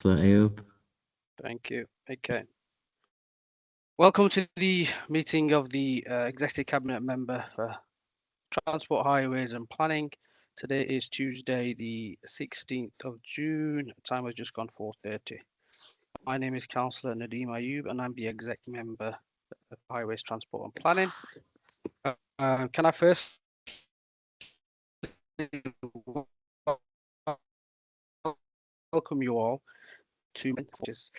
Ayub. Thank you. Okay. Welcome to the meeting of the Executive Cabinet Member for Transport, Highways and Planning. Today is Tuesday, the 16th of June. Time has just gone 4:30. My name is Councillor Nadeem Ayub, and I'm the Exec Member of Highways, Transport and Planning. Can I first welcome you all to this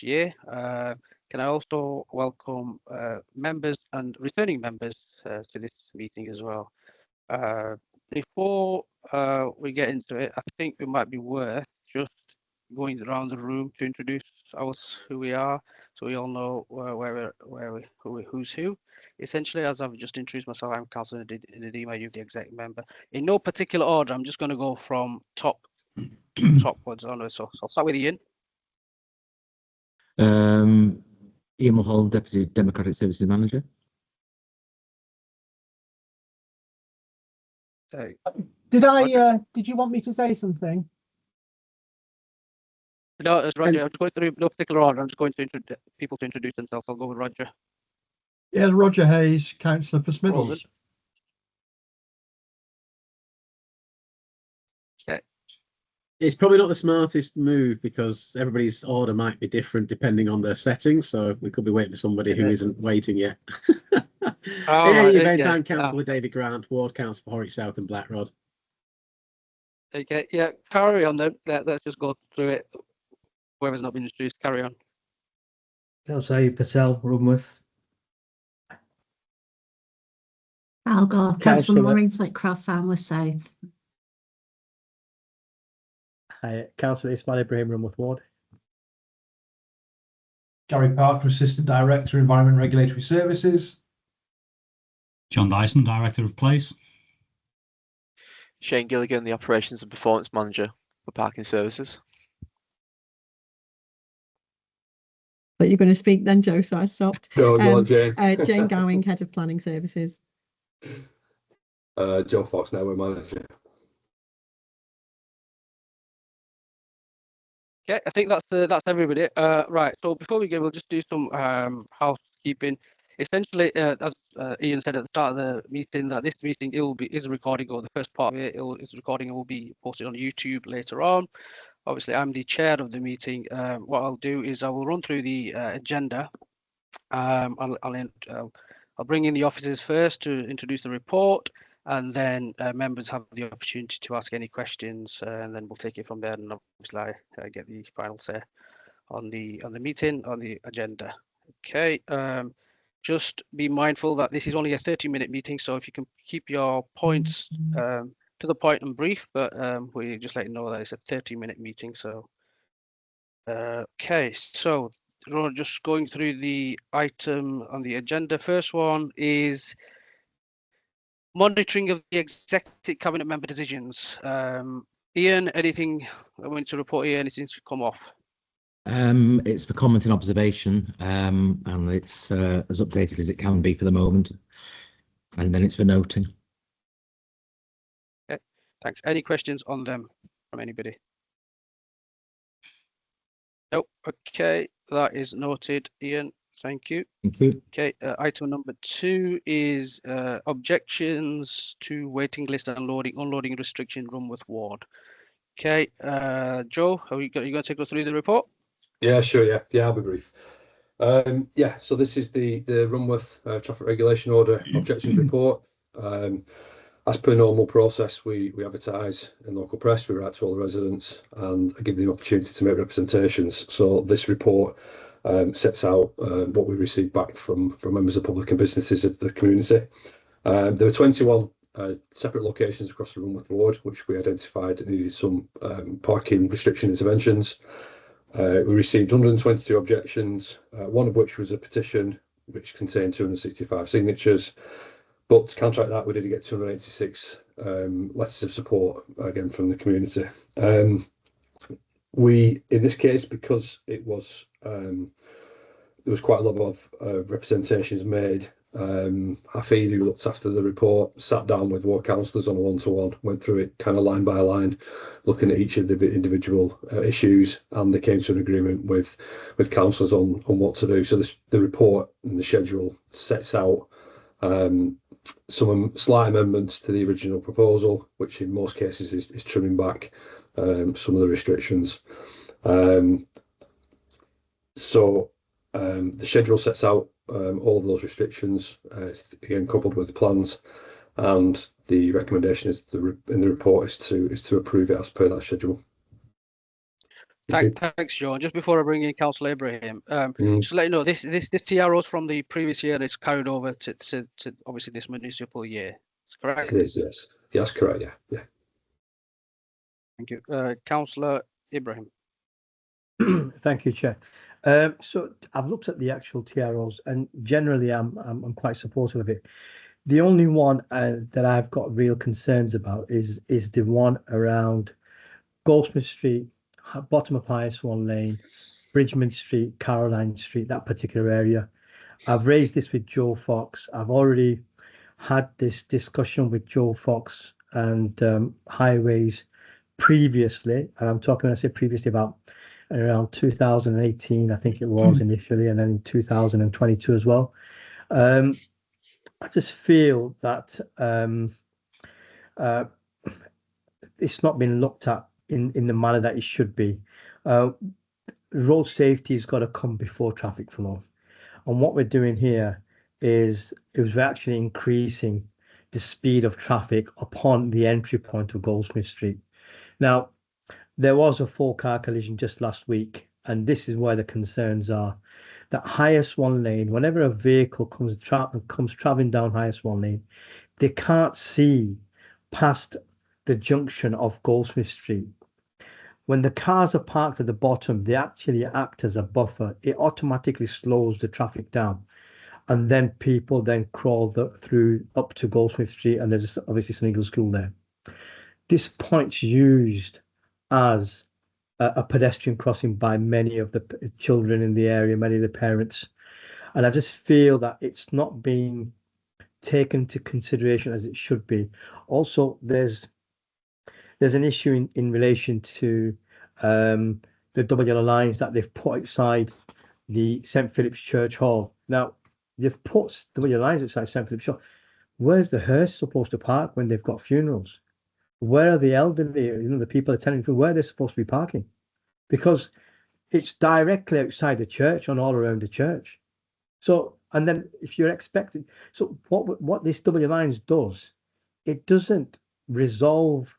year. Can I also welcome members and returning members to this meeting as well. Before we get into it, I think it might be worth just going around the room to introduce who we are, so we all know who's who. Essentially, as I've just introduced myself, I'm Councillor Nadeem Ayub, the Exec Member. In no particular order, I'm just going to go from topwards onwards. So I'll start with Ian. Ian Mulholland, Deputy Democratic Services Manager. Did you want me to say something? No, it's Roger. I'm just going through no particular order. I'm just going to people to introduce themselves. I'll go with Roger. Yeah, Roger Hayes, Councillor for Smithills. Okay. It's probably not the smartest move because everybody's order might be different depending on their settings. So we could be waiting for somebody who isn't waiting yet. In any event, I'm Councillor David Grant, Ward Council for Horwich South and Blackrod. Okay, yeah, carry on then. Let's just go through it. Whoever's not been introduced, carry on. Councillor Patel, Runworth. I'll go. Councillor Maureen Flitcroft, Farnworth South. Councillor Ismail Ibrahim, Runworth Ward. Gary Parker, Assistant Director, Environment Regulatory Services. John Dyson, Director of Place. Shane Gilligan, the Operations and Performance Manager for Parking Services. But you're going to speak then, Joe, so I stopped. No, Jane. Jane Gowing, Head of Planning Services. Joe Fox, Network Manager. Okay, I think that's everybody. Right. So before we go, we'll just do some housekeeping. Essentially, as Ian said at the start of the meeting, that this meeting is a recording, or the first part of it is recording and will be posted on YouTube later on. Obviously, I'm the chair of the meeting. What I'll do is I will run through the agenda. I'll bring in the officers first to introduce the report, and then members have the opportunity to ask any questions, and then we'll take it from there. And obviously, I get the final say on the meeting, on the agenda. Okay. Just be mindful that this is only a 30-minute meeting, so if you can keep your points to the point and brief, but we just let you know that it's a 30-minute meeting. So, okay, so just going through the item on the agenda. First one is monitoring of the Executive Cabinet Member decisions. Ian, anything I want to report here? Anything to come off? It's for comment and observation, and it's as updated as it can be for the moment, and then it's for noting. Okay, thanks. Any questions on them from anybody? Nope. Okay, that is noted, Ian. Thank you. Thank you. Okay, item number 2 is objections to waiting list and unloading restriction Runworth Ward. Okay, Joe, are you going to take us through the report? Yeah, sure. Yeah, I'll be brief. Yeah, so this is the Runworth Traffic Regulation Order Objections Report. As per normal process, we advertise in local press, we write to all the residents, and I give them the opportunity to make representations. So this report sets out what we received back from members of public and businesses of the community. There were 21 separate locations across the Runworth Ward, which we identified needed some parking restriction interventions. We received 122 objections, one of which was a petition which contained 265 signatures. But to counteract that, we did get 286 letters of support, again, from the community. In this case, because it was there was quite a lot of representations made, Hafid, who looked after the report, sat down with ward councillors on a one-to-one, went through it kind of line by line, looking at each of the individual issues, and they came to an agreement with councillors on what to do. So the report and the schedule sets out some slight amendments to the original proposal, which in most cases is trimming back some of the restrictions. The schedule sets out all of those restrictions, again coupled with the plans, and the recommendation is in the report is to approve it as per that schedule. Thanks, Joe. Just before I bring in Councillor Ibrahim, just to let you know, this TROs from the previous year is carried over to obviously this municipal year. It's correct. It is, yes. That's correct. Yeah. Thank you, Councillor Ibrahim. Thank you, Chair. So I've looked at the actual TROs, and generally I'm quite supportive of it. The only one that I've got real concerns about is the one around Goldsmith Street, bottom of highest one lane, Bridgman Street, Caroline Street, that particular area. I've raised this with Joe Fox. I've already had this discussion with Joe Fox and Highways previously, and I'm talking, when I say previously, about around 2018, I think it was initially, and then in 2022 as well. I just feel that it's not been looked at in the manner that it should be. Road safety has got to come before traffic flow. And what we're doing here is we're actually increasing the speed of traffic upon the entry point of Goldsmith Street. Now, there was a 4-car collision just last week, and this is where the concerns are. That highest one lane, whenever a vehicle comes traveling down highest one lane, they can't see past the junction of Goldsmith Street. When the cars are parked at the bottom, they actually act as a buffer. It automatically slows the traffic down, and then people then crawl through up to Goldsmith Street, and there's obviously St Eagles School there. This point's used as a pedestrian crossing by many of the children in the area, many of the parents, and I just feel that it's not being taken into consideration as it should be. Also, there's an issue in relation to the double yellow lines that they've put outside the St Philip's Church Hall. Now, they've put double yellow lines outside St Philip's Hall. Where's the hearse supposed to park when they've got funerals? Where are the elderly, the people attending for where they're supposed to be parking? Because it's directly outside the church and all around the church. So, and then if you're expecting, so what this W lines does, it doesn't resolve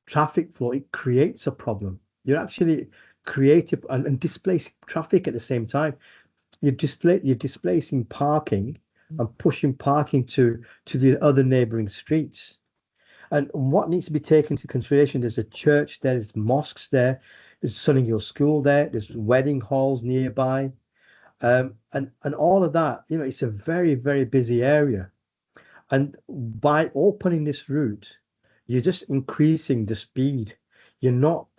traffic flow. It creates a problem. You're actually creating and displacing traffic at the same time. You're displacing parking and pushing parking to the other neighboring streets. And what needs to be taken into consideration, there's a church there, there's mosques there, there's Sunninghill School there, there's wedding halls nearby, and all of that, it's a very, very busy area. And by opening this route, you're just increasing the speed. You're not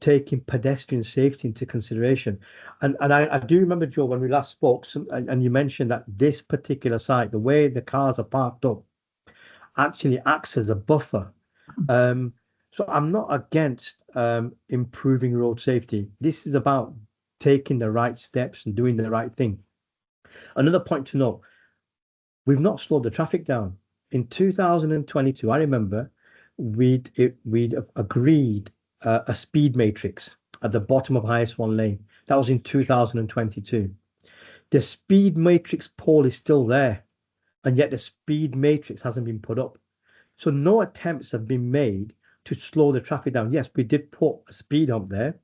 taking pedestrian safety into consideration. And I do remember, Joe, when we last spoke, and you mentioned that this particular site, the way the cars are parked up, actually acts as a buffer. So I'm not against improving road safety. This is about taking the right steps and doing the right thing. Another point to note, we've not slowed the traffic down. In 2022, I remember we'd agreed a speed matrix at the bottom of highest one lane. That was in 2022. The speed matrix pole is still there, and yet the speed matrix hasn't been put up. So no attempts have been made to slow the traffic down. Yes, we did put a speed hump there.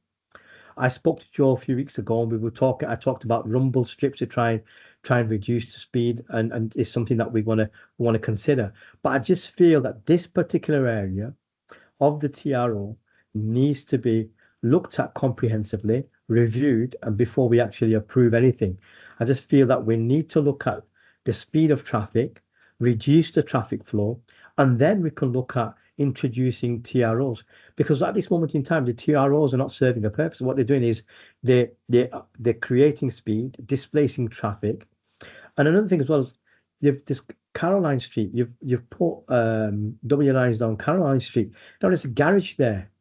I spoke to Joe a few weeks ago, and I talked about rumble strips to try and reduce the speed, and it's something that we want to consider. But I just feel that this particular area of the TRO needs to be looked at comprehensively, reviewed, and before we actually approve anything. I just feel that we need to look at the speed of traffic, reduce the traffic flow, and then we can look at introducing TROs. Because at this moment in time, the TROs are not serving a purpose. What they're doing is they're creating speed, displacing traffic, And another thing as well is you've this Caroline Street. You've put W lines down Caroline Street. Now there's a garage there.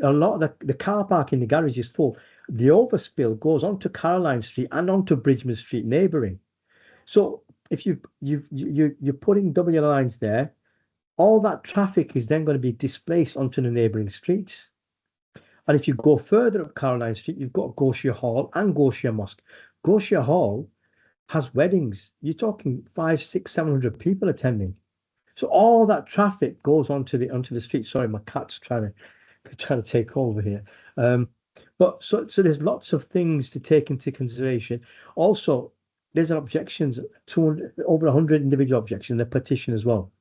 A lot of the car park in the garage is full. The overspill goes onto Caroline Street and onto Bridgman Street neighbouring. So if you're putting W lines there, all that traffic is then going to be displaced onto the neighbouring streets. And if you go further up Caroline Street, you've got Goshia Hall and Goshia Mosque. Goshia Hall has weddings. You're talking 500, 600, 700 people attending. So all that traffic goes onto the street. Sorry, my cat's trying to take over here. But so there's lots of things to take into consideration. Also, there's objections, 200, over 100 individual objections, in the petition as well.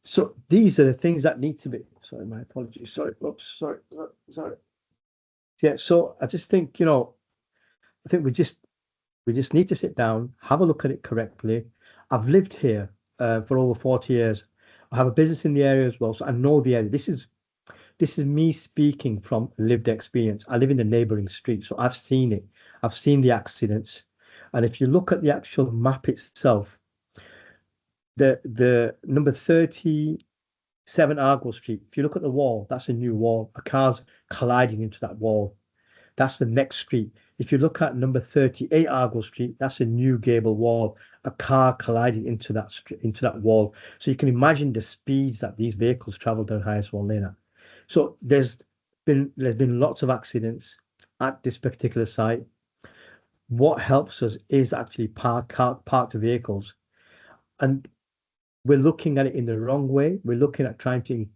So these are the things that need to be. Sorry, my apologies. Sorry, oops, sorry. Yeah. So I just think, I think we just need to sit down, have a look at it correctly. I've lived here for over 40 years. I have a business in the area as well, so I know the area. This is me speaking from lived experience. I live in the neighbouring street, so I've seen it. I've seen the accidents, and if you look at the actual map itself, the number 37 Argo Street. If you look at the wall, that's a new wall. A car's colliding into that wall. That's the next street. If you look at number 38 Argo Street, that's a new gable wall. A car colliding into that wall. So you can imagine the speeds that these vehicles travel down Highswell Lane at. So there's been lots of accidents at this particular site. What helps us is actually park the vehicles, and we're looking at it in the wrong way. We're looking at trying to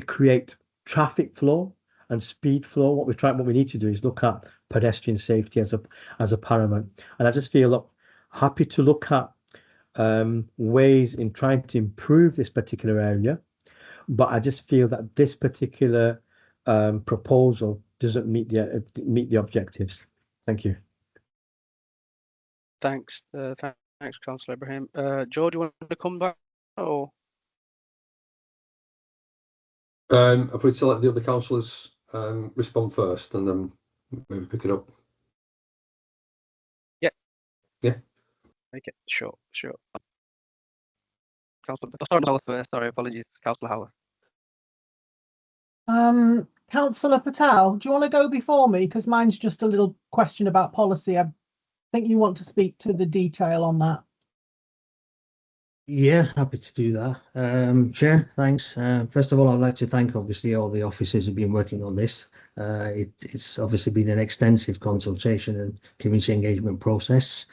create traffic flow and speed flow. What we need to do is look at pedestrian safety as a paramount. And I just feel happy to look at ways in trying to improve this particular area. But I just feel that this particular proposal doesn't meet the objectives. Thank you. Thanks. Thanks, Councillor Ibrahim. Joe, do you want to come back? Or If we to let the other councillors respond first, and then maybe pick it up. Yeah. Okay, sure. Councillor Howard first. Sorry, apologies, Councillor Howard. Councillor Patel, do you want to go before me? Because mine's just a little question about policy. I think you want to speak to the detail on that. Yeah, happy to do that. Chair, thanks. First of all, I'd like to thank obviously all the officers who've been working on this. It's obviously been an extensive consultation and community engagement process.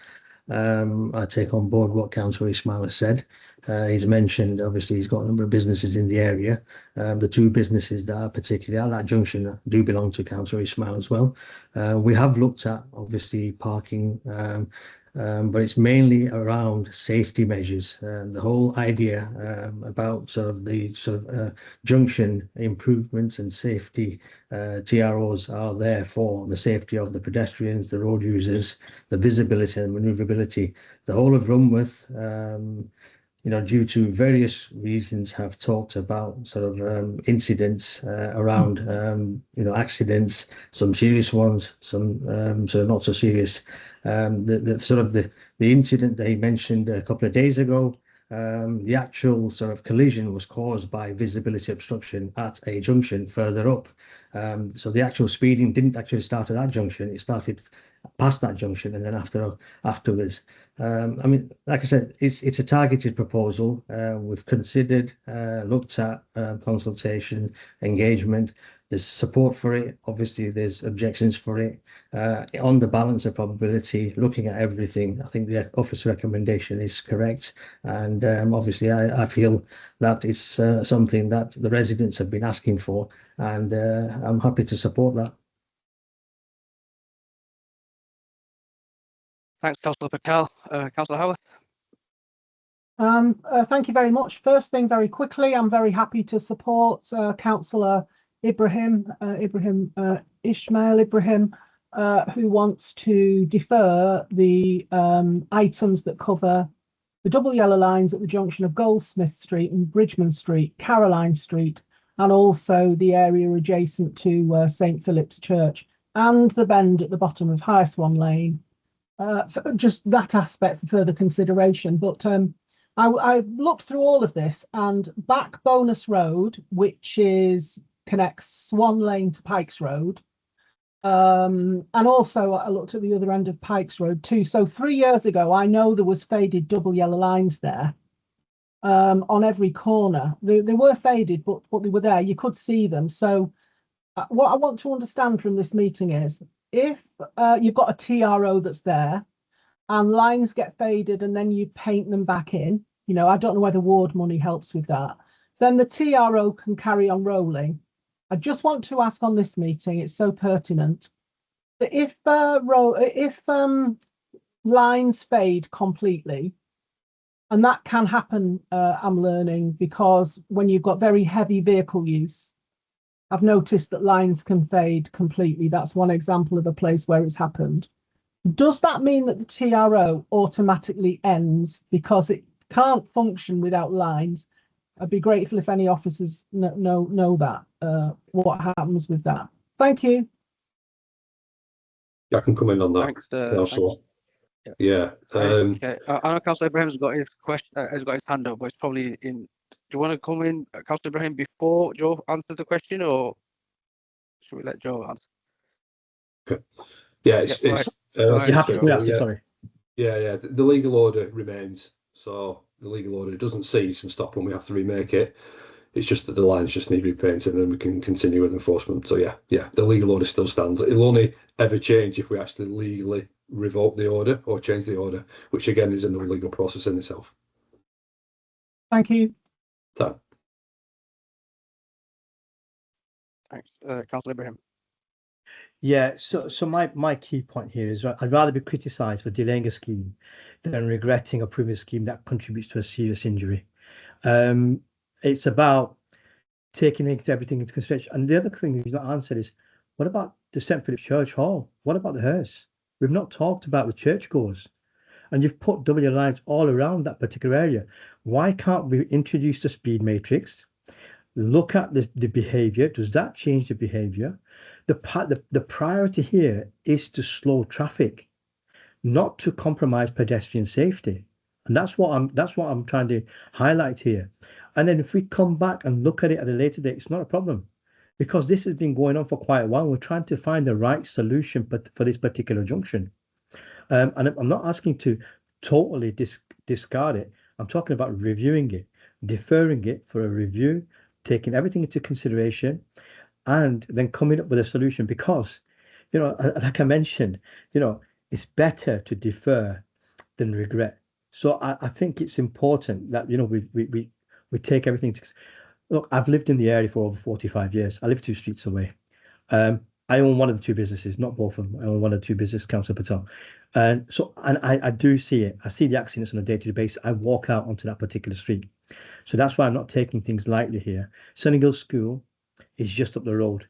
I take on board what Councillor Ismail has said. He's mentioned, obviously, he's got a number of businesses in the area. The two businesses that are particularly at that junction do belong to Councillor Ismail as well. We have looked at, obviously, parking, but it's mainly around safety measures. The whole idea about the junction improvements and safety TROs are there for the safety of the pedestrians, the road users, the visibility and manoeuvrability. The whole of Runworth, due to various reasons, have talked about incidents around accidents, some serious ones, some not so serious. The incident they mentioned a couple of days ago, the actual collision was caused by visibility obstruction at a junction further up. So the actual speeding didn't actually start at that junction; it started past that junction and then afterwards. Like I said, it's a targeted proposal. We've considered, looked at consultation, engagement. There's support for it. Obviously, there's objections for it. On the balance of probability, looking at everything, I think the office recommendation is correct. And obviously, I feel that is something that the residents have been asking for, and I'm happy to support that. Thanks, Councillor Patel. Councillor Howard. Thank you very much. First thing, very quickly, I'm very happy to support Councillor Ismail Ibrahim, who wants to defer the items that cover the double yellow lines at the junction of Goldsmith Street and Bridgman Street, Caroline Street, and also the area adjacent to St Philip's Church and the bend at the bottom of Highswan Lane. just that aspect for further consideration. But I looked through all of this, and Back Bonus Road, which connects Swan Lane to Pikes Road, and also I looked at the other end of Pikes Road too. So 3 years ago, I know there was faded double yellow lines there on every corner. They were faded, but they were there. You could see them. So what I want to understand from this meeting is if you've got a TRO that's there and lines get faded and then you paint them back in, I don't know whether ward money helps with that, then the TRO can carry on rolling. I just want to ask on this meeting, it's so pertinent, that if lines fade completely, and that can happen, I'm learning, because when you've got very heavy vehicle use, I've noticed that lines can fade completely. That's one example of a place where it's happened. Does that mean that the TRO automatically ends because it can't function without lines? I'd be grateful if any officers know that, what happens with that. Thank you. Yeah, I can come in on that, Thanks, Councillor. Yeah. Okay. I know Councillor Ibrahim's got his question, has got his hand up, but it's probably in. Do you want to come in, Councillor Ibrahim, before Joe answers the question, or should we let Joe answer? Okay. Yeah, you have to after, sorry. Yeah. The legal order remains. So the legal order doesn't cease and stop when we have to remake it. It's just that the lines just need repainting and then we can continue with enforcement. So yeah, the legal order still stands. It'll only ever change if we actually legally revoke the order or change the order, which again is another legal process in itself. Thank you. So. Thanks, Councillor Ibrahim. Yeah, so my key point here is I'd rather be criticised for delaying a scheme than regretting approving a scheme that contributes to a serious injury. It's about taking everything into consideration. And the other thing you've not answered is, what about the St. Philip's Church Hall? What about the hearse? We've not talked about the churchgoers. And you've put double lines all around that particular area. Why can't we introduce the speed matrix? Look at the behavior. Does that change the behavior? The priority here is to slow traffic, not to compromise pedestrian safety. And that's what I'm trying to highlight here. And then if we come back and look at it at a later date, it's not a problem, because this has been going on for quite a while. We're trying to find the right solution for this particular junction. And I'm not asking to totally discard it. I'm talking about reviewing it, deferring it for a review, taking everything into consideration, and then coming up with a solution. Because, like I mentioned, it's better to defer than regret. So I think it's important that we take everything to look. I've lived in the area for over 45 years. I live 2 streets away. I own one of the 2 businesses, not both of them. I own one of the 2 businesses, Councillor Patel. And I do see it. I see the accidents on a day-to-day basis. I walk out onto that particular street. So that's why I'm not taking things lightly here. Sunninghill School is just up the road.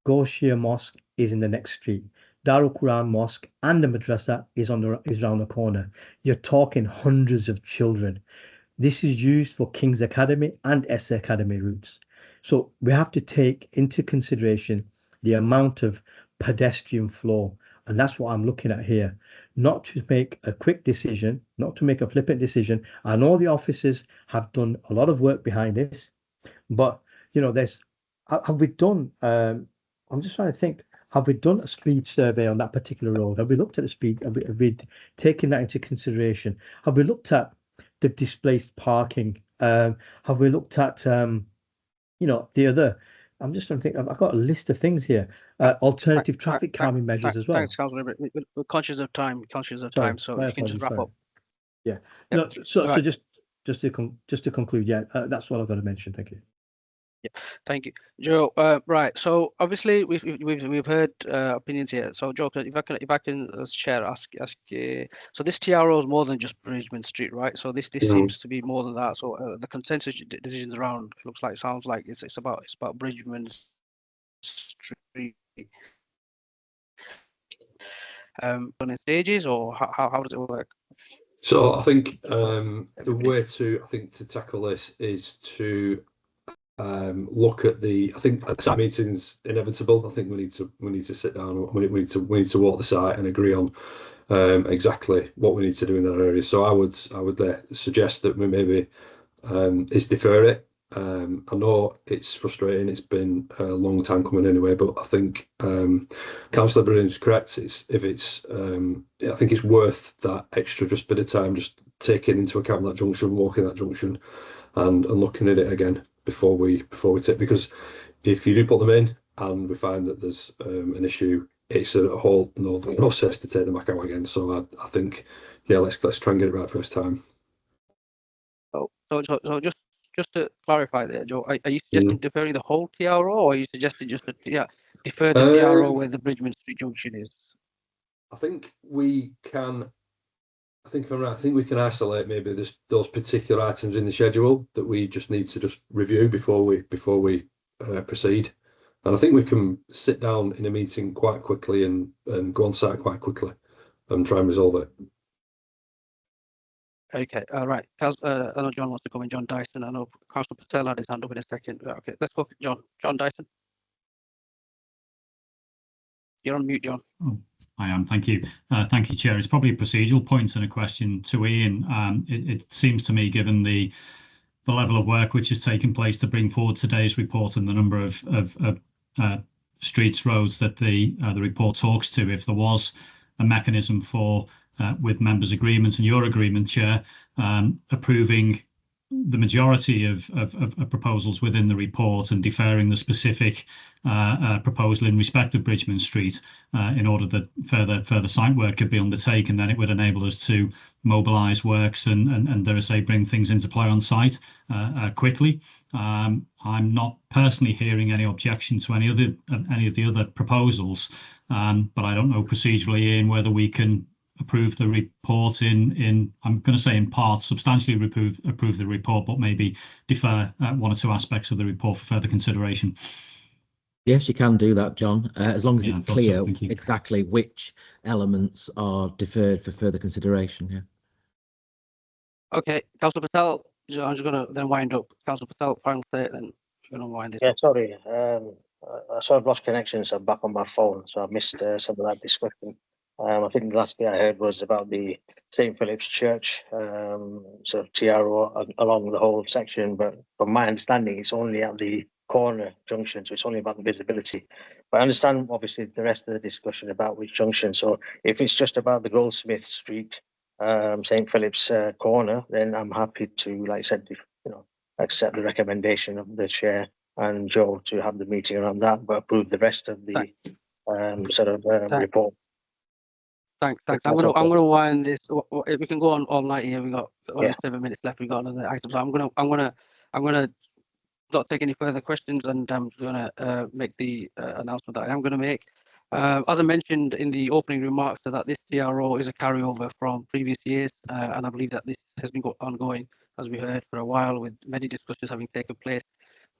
Goshia Mosque is in the next street. Darul Quran Mosque and the madrasa is around the corner. You're talking hundreds of children. This is used for King's Academy and SA Academy routes. So we have to take into consideration the amount of pedestrian flow. And that's what I'm looking at here. Not to make a quick decision, not to make a flippant decision. I know the officers have done a lot of work behind this, but have we done, I'm just trying to think, have we done a speed survey on that particular road? Have we looked at the speed? Have we taken that into consideration? Have we looked at the displaced parking? Have we looked at, the other, I'm just trying to think, I've got a list of things here. Alternative traffic calming measures as well. Thanks, Councillor. We're conscious of time, so you can just wrap up. Yeah. No, so just to conclude, that's what I've got to mention. Thank you. Yeah, thank you, Joe. Right, so obviously we've heard opinions here. So, Joe, if I can share, ask. So this TRO is more than just Bridgman Street, right? So this seems to be more than that. So the consensus decisions around sounds like it's about Bridgman Street. On stages, or how does it work? So I think the way to tackle this is to look at I think site meeting's inevitable. I think we need to sit down. We need to walk the site and agree on exactly what we need to do in that area. So I would suggest that we maybe is defer it. I know it's frustrating. It's been a long time coming anyway, but I think Councillor Brennan's correct. I think it's worth that extra just bit of time, just taking into account that junction, walking that junction, and looking at it again before we take, because if you do put them in and we find that there's an issue, it's a whole another process to take them back out again. So I think, yeah, let's try and get it right first time. So just to clarify there, Joe, are you suggesting deferring the whole TRO, or are you suggesting just defer the TRO where the Bridgman Street junction is? I think we can. I think if I'm right, I think we can isolate maybe those particular items in the schedule that we just need to just review before we proceed. And I think we can sit down in a meeting quite quickly and go on site quite quickly and try and resolve it. Okay, all right. I know John wants to come in. John Dyson. I know Councillor Patel had his hand up in a second. Okay, let's go, John. John Dyson. You're on mute, John. Oh, I am. Thank you. Thank you, Chair. It's probably a procedural point and a question to Ian. It seems to me, given the level of work which has taken place to bring forward today's report and the number of streets, roads that the report talks to, if there was a mechanism for, with members' agreement and your agreement, Chair, approving the majority of proposals within the report and deferring the specific proposal in respect of Bridgman Street in order that further site work could be undertaken, then it would enable us to mobilise works and dare I say, bring things into play on site quickly. I'm not personally hearing any objection to any of the other proposals, but I don't know procedurally, Ian, whether we can approve the report in I'm going to say in part, substantially approve the report, but maybe defer one or two aspects of the report for further consideration. Yes, you can do that, John, as long as it's clear so. exactly which elements are deferred for further consideration. Yeah. Okay, Councillor Patel. I'm just going to then wind up. Councillor Patel, final statement, then you're going to wind this. Yeah, sorry. I sort of lost connection, so I'm back on my phone, so I missed some of that discussion. I think the last bit I heard was about the St. Philip's Church, sort of TRO along the whole section, but from my understanding, it's only at the corner junction, so it's only about the visibility. But I understand, obviously, the rest of the discussion about which junction. So if it's just about the Goldsmith Street, St. Philip's corner, then I'm happy to, like I said, accept the recommendation of the chair and Joe to have the meeting around that, but approve the rest of the report. Thanks. I'm gonna wind this. We can go on all night here. We got only 7 minutes left. We got another item. So I'm gonna not take any further questions, and I'm gonna make the announcement that I am gonna make. As I mentioned in the opening remarks, that this TRO is a carryover from previous years, and I believe that this has been ongoing, as we heard, for a while, with many discussions having taken place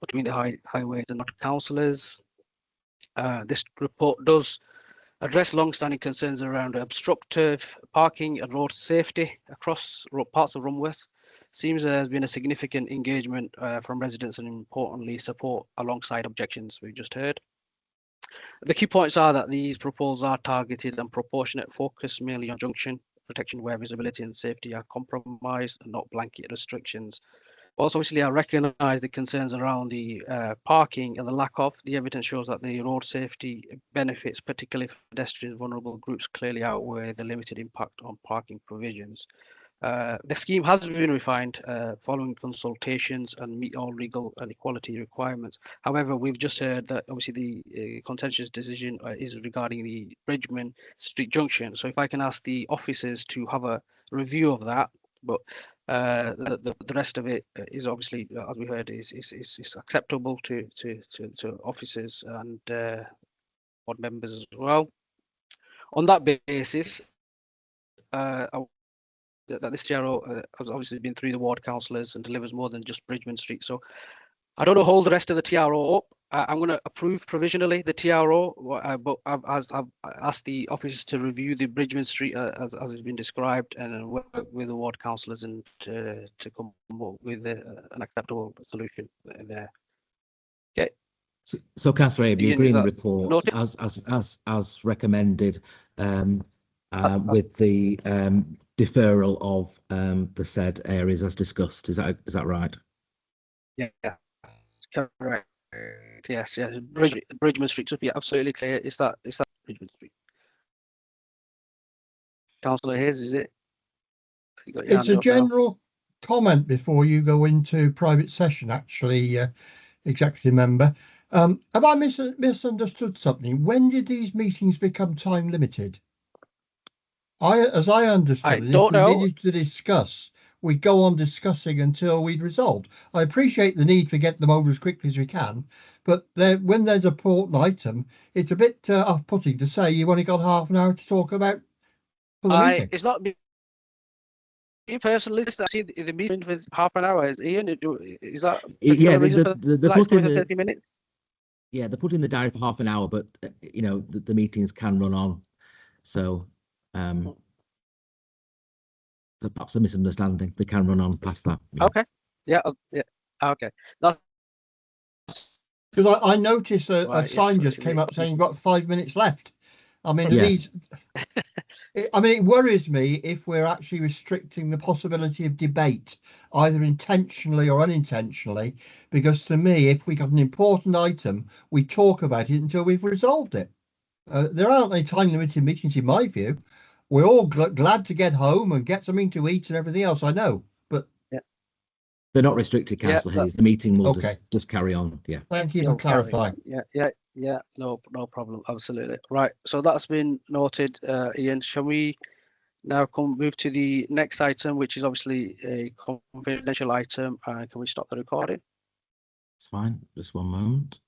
between the highways and not councillors. This report does address long-standing concerns around obstructive parking and road safety across parts of Rumworth. Seems there has been a significant engagement from residents and importantly support alongside objections we've just heard. The key points are that these proposals are targeted and proportionate, focus mainly on junction protection where visibility and safety are compromised and not blanket restrictions. Also, obviously, I recognise the concerns around the parking and the lack of. The evidence shows that the road safety benefits, particularly for pedestrians, vulnerable groups, clearly outweigh the limited impact on parking provisions. The scheme has been refined following consultations and meet all legal and equality requirements. However, we've just heard that obviously the contentious decision is regarding the Bridgman Street junction. So if I can ask the officers to have a review of that, but the rest of it is obviously, as we heard, is acceptable to officers and board members as well. On that basis, that this TRO has obviously been through the ward councillors and delivers more than just Bridgman Street. So I don't know, hold the rest of the TRO up. I'm going to approve provisionally the TRO, but I've asked the officers to review the Bridgman Street as has been described and work with the ward councillors and to come up with an acceptable solution there. Okay. So Councillor Abe, the agreement report, as recommended, with the deferral of the said areas as discussed. Is that right? Yeah, correct. Yes, yes. Bridgman Street should be absolutely clear. Is that Bridgman Street? Councillor Hayes, is it? It's a general comment before you go into private session, actually, executive member. Have I misunderstood something? When did these meetings become time limited? As I understood it, if we needed to discuss, we'd go on discussing until we'd resolved. I appreciate the need to get them over as quickly as we can, but when there's a important item, it's a bit off-putting to say you've only got half an hour to talk about for the meeting. It's not me personally. The meeting for half an hour. Is Ian? Is that yeah? They put in 30 minutes. Yeah, they put in the diary for half an hour, but the meetings can run on. So perhaps a misunderstanding. They can run on past that. Yeah. Okay. Yeah. Okay. That's because I noticed a sign just came up saying you've got 5 minutes left. I mean, it worries me if we're actually restricting the possibility of debate, either intentionally or unintentionally, because to me, if we got an important item, we talk about it until we've resolved it. There aren't any time limited meetings in my view. We're all glad to get home and get something to eat and everything else, I know, but they're not restricted, Councillor Hayes. The meeting will just carry on. Yeah. Thank you for clarifying. Yeah. No problem. Absolutely. Right. So that's been noted, Ian. Shall we now move to the next item, which is obviously a confidential item? Can we stop the recording? It's fine. Just one moment.